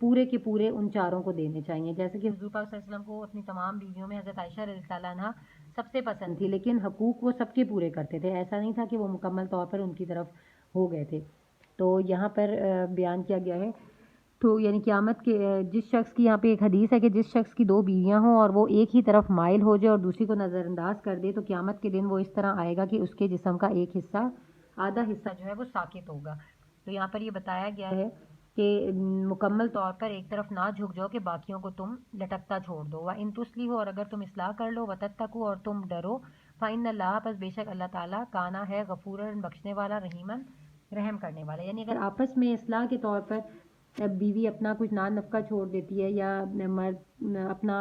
پورے کے پورے ان چاروں کو دینے چاہیے. جیسے کہ حضور پاک صلی اللہ علیہ وسلم کو اپنی تمام بیویوں میں حضرت عائشہ رضی اللہ عنہا سب سے پسند تھی، لیکن حقوق وہ سب کے پورے کرتے تھے. ایسا نہیں تھا کہ وہ مکمل طور پر ان کی طرف ہو گئے تھے. تو یہاں پر بیان کیا گیا ہے. تو یعنی قیامت کے جس شخص کی، یہاں پہ ایک حدیث ہے کہ جس شخص کی 2 بیویاں ہوں اور وہ ایک ہی طرف مائل ہو جائے اور دوسری کو نظر انداز کر دے، تو قیامت کے دن وہ اس طرح آئے گا کہ اس کے جسم کا ایک حصہ، آدھا حصہ جو ہے وہ ساکت ہوگا. تو یہاں پر یہ بتایا گیا ہے کہ مکمل طور پر ایک طرف نہ جھک جاؤ کہ باقیوں کو تم لٹکتا چھوڑ دو. وَإِن تُصْلِحُوا، اور اگر تم اصلاح کر لو، وَتَتَّقُوا، اور تم ڈرو، فَإِنَّ اللَّهَ، پس بے شک اللہ تعالیٰ، کانا ہے، غفوراً بخشنے والا، رحیماً رحم کرنے والا. یعنی اگر آپس میں اصلاح کے طور پر بیوی اپنا کچھ نان نفقہ چھوڑ دیتی ہے یا مرد اپنا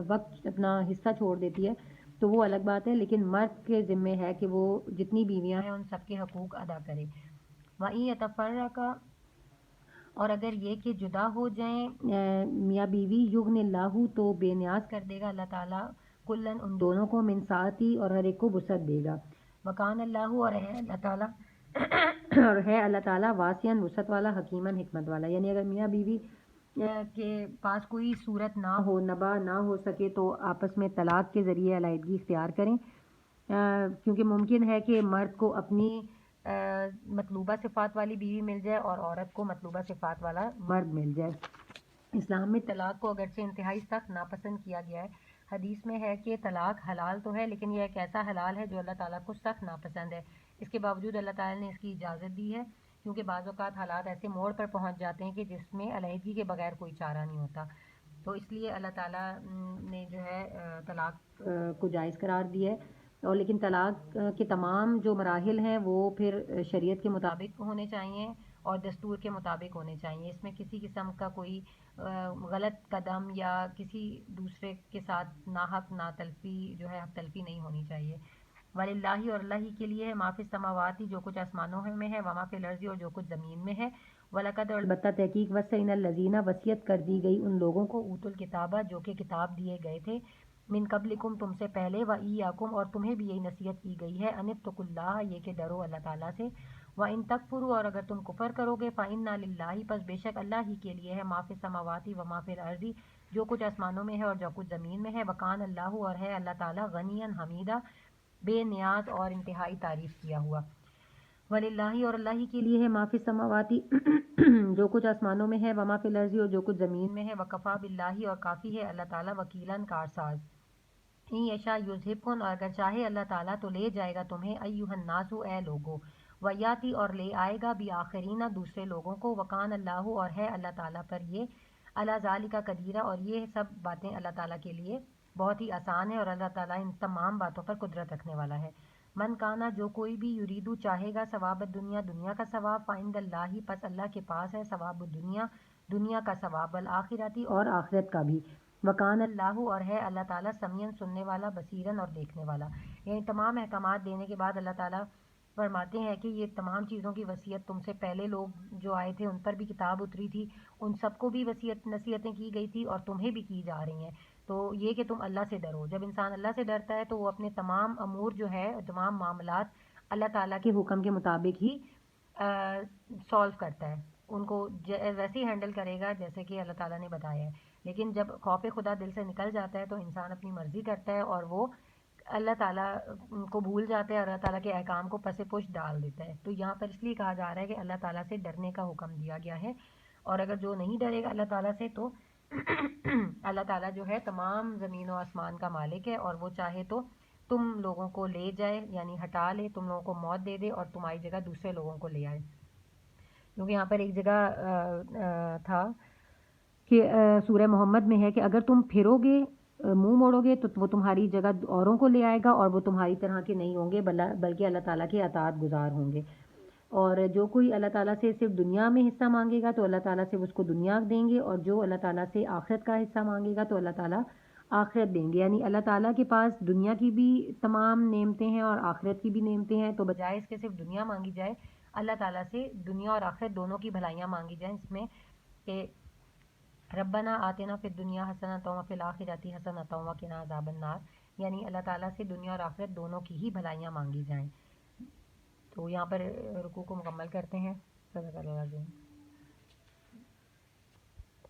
وقت، اپنا حصہ چھوڑ دیتی ہے تو وہ الگ بات ہے، لیکن مرد کے ذمے ہے کہ وہ جتنی بیویاں ہیں ان سب کے حقوق ادا کرے. وَإِن يَتَفَرَّقَا، اور اگر یہ کہ جدا ہو جائیں میاں بیوی، یغن اللہ، تو بے نیاز کر دے گا اللہ تعالیٰ، کلن، ان دونوں کو، من سعتی، اور ہر ایک کو وسعت دے گا. وکان اللہ، اور ہے اللہ تعالیٰ اور ہے اللہ تعالیٰ واسعاً، وسعت والا، حکیماً، حکمت والا. یعنی اگر میاں بیوی کے پاس کوئی صورت نہ ہو، نبا نہ ہو سکے، تو آپس میں طلاق کے ذریعے علیحدگی اختیار کریں، کیونکہ ممکن ہے کہ مرد کو اپنی مطلوبہ صفات والی بیوی مل جائے اور عورت کو مطلوبہ صفات والا مرد مل جائے. اسلام میں طلاق کو اگرچہ انتہائی سخت ناپسند کیا گیا ہے. حدیث میں ہے کہ طلاق حلال تو ہے، لیکن یہ ایک ایسا حلال ہے جو اللہ تعالیٰ کو سخت ناپسند ہے. اس کے باوجود اللہ تعالیٰ نے اس کی اجازت دی ہے، کیونکہ بعض اوقات حالات ایسے موڑ پر پہنچ جاتے ہیں کہ جس میں علیحدگی کے بغیر کوئی چارہ نہیں ہوتا. تو اس لیے اللہ تعالیٰ نے جو ہے طلاق کو جائز قرار دیا ہے. اور لیکن طلاق کے تمام جو مراحل ہیں وہ پھر شریعت کے مطابق ہونے چاہیے اور دستور کے مطابق ہونے چاہیے. اس میں کسی قسم کا کوئی غلط قدم یا کسی دوسرے کے ساتھ ناحق ناتلفی جو ہے حق تلفی نہیں ہونی چاہیے. وَلِلَّهِ، اور اللہ ہی کے لیے ہے، مَا فِی السَّمَاوَاتِ، جو کچھ آسمانوں میں ہے، وَمَا فِی الْأَرْضِ، اور جو کچھ زمین میں ہے. وَلَقَدْ، اور البتہ تحقیق، وَصَّيْنَا الَّذِينَ، وصیت کر دی گئی ان لوگوں کو، اوتوا الکتابہ، جو کہ کتاب دیے گئے تھے، من قبلکم، تم سے پہلے، وَإِيَّاکُمْ، اور تمہیں بھی یہی نصیحت کی گئی ہے، ان اتقوا اللہ، یہ کہ ڈرو اللہ تعالیٰ سے. وَإِن تکفروا، اور اگر تم کفر کرو گے، فَإِنَّ لِلَّهِ، پس بے شک اللہ ہی کے لیے ہے، مَا فِی السَّمَاوَاتِ وَمَا فِی الْأَرْضِ، جو کچھ آسمانوں میں ہے اور جو کچھ زمین میں ہے. وَکَانَ اللہ، اور ہے اللہ تعالیٰ، غنیًا حمیدہ، بے نیاز اور انتہائی تعریف کیا ہوا. وَلِلَّهِ، اور اللہ ہی کے لیے ہے، مَا فِی السَّمَاوَاتِ، جو کچھ آسمانوں میں ہے، وَمَا فِی الْأَرْضِ، اور جو کچھ زمین میں ہے. وَکَفَىٰ بِاللَّهِ، اور کافی ہے اللہ تعالیٰ، وکیلاً، کارساز. ان یشاء یذہبکم، اور اگر چاہے اللہ تعالیٰ تو لے جائے گا تمہیں، ایھا الناس، اے لوگو. ویاتی، اور لے آئے گا، بآخرین، دوسرے لوگوں کو. وکان اللہ، اور ہے اللہ تعالیٰ پر یہ، علی ذالک قدیرہ، اور یہ سب باتیں اللہ تعالیٰ کے لیے بہت ہی آسان ہے، اور اللہ تعالیٰ ان تمام باتوں پر قدرت رکھنے والا ہے. من کانا، جو کوئی بھی، یریدو، چاہے گا، ثواب الدنیا، دنیا کا ثواب، فعند اللہ، پس اللہ کے پاس ہے، ثواب الدنیا، دنیا کا ثواب، والآخرتی، اور آخرت کا بھی. وکان اللہ، اور ہے اللہ تعالیٰ، سمیعاً، سننے والا، بصیراً، اور دیکھنے والا. یعنی تمام احکامات دینے کے بعد اللہ تعالیٰ فرماتے ہیں کہ یہ تمام چیزوں کی وصیت تم سے پہلے لوگ جو آئے تھے ان پر بھی کتاب اتری تھی، ان سب کو بھی نصیحتیں کی گئی تھی، اور تمہیں بھی کی جا رہی ہیں. تو یہ کہ تم اللہ سے ڈرو. جب انسان اللہ سے ڈرتا ہے تو وہ اپنے تمام امور جو ہے، تمام معاملات اللہ تعالیٰ کے حکم کے مطابق ہی سولو کرتا ہے، ان کو ویسے ہی ہینڈل کرے گا جیسے کہ اللہ تعالیٰ نے بتایا ہے. لیکن جب خوف خدا دل سے نکل جاتا ہے تو انسان اپنی مرضی کرتا ہے اور وہ اللہ تعالیٰ کو بھول جاتا ہے اور اللہ تعالیٰ کے احکام کو پس پش ڈال دیتا ہے. تو یہاں پر اس لیے کہا جا رہا ہے کہ اللہ تعالیٰ سے ڈرنے کا حکم دیا گیا ہے، اور اگر جو نہیں ڈرے گا اللہ تعالیٰ سے تو اللہ تعالیٰ جو ہے تمام زمین و آسمان کا مالک ہے، اور وہ چاہے تو تم لوگوں کو لے جائے، یعنی ہٹا لے، تم لوگوں کو موت دے دے اور تمہاری جگہ دوسرے لوگوں کو لے آئے. کیونکہ یہاں پر ایک جگہ تھا کہ سورہ محمد میں ہے کہ اگر تم پھرو گے، منہ موڑو گے، تو وہ تمہاری جگہ اوروں کو لے آئے گا، اور وہ تمہاری طرح کے نہیں ہوں گے، بلکہ اللہ تعالیٰ کے اطاعت گزار ہوں گے. اور جو کوئی اللہ تعالیٰ سے صرف دنیا میں حصہ مانگے گا تو اللہ تعالیٰ سے اس کو دنیا دیں گے، اور جو اللہ تعالیٰ سے آخرت کا حصہ مانگے گا تو اللہ تعالیٰ آخرت دیں گے. یعنی اللہ تعالیٰ کے پاس دنیا کی بھی تمام نعمتیں ہیں اور آخرت کی بھی نعمتیں ہیں، تو بجائے اس کے صرف دنیا مانگی جائے، اللہ تعالیٰ سے دنیا اور آخرت دونوں کی بھلائیاں مانگی جائیں، اس میں کہ ربنا آتنا فی الدنیا حسنۃ وفی الآخرۃ حسنۃ وقنا عذاب النار، یعنی اللہ تعالیٰ سے دنیا اور آخرت دونوں کی ہی بھلائیاں مانگی جائیں. تو یہاں پر رکوع کو مکمل کرتے ہیں. صدق اللہ العظیم.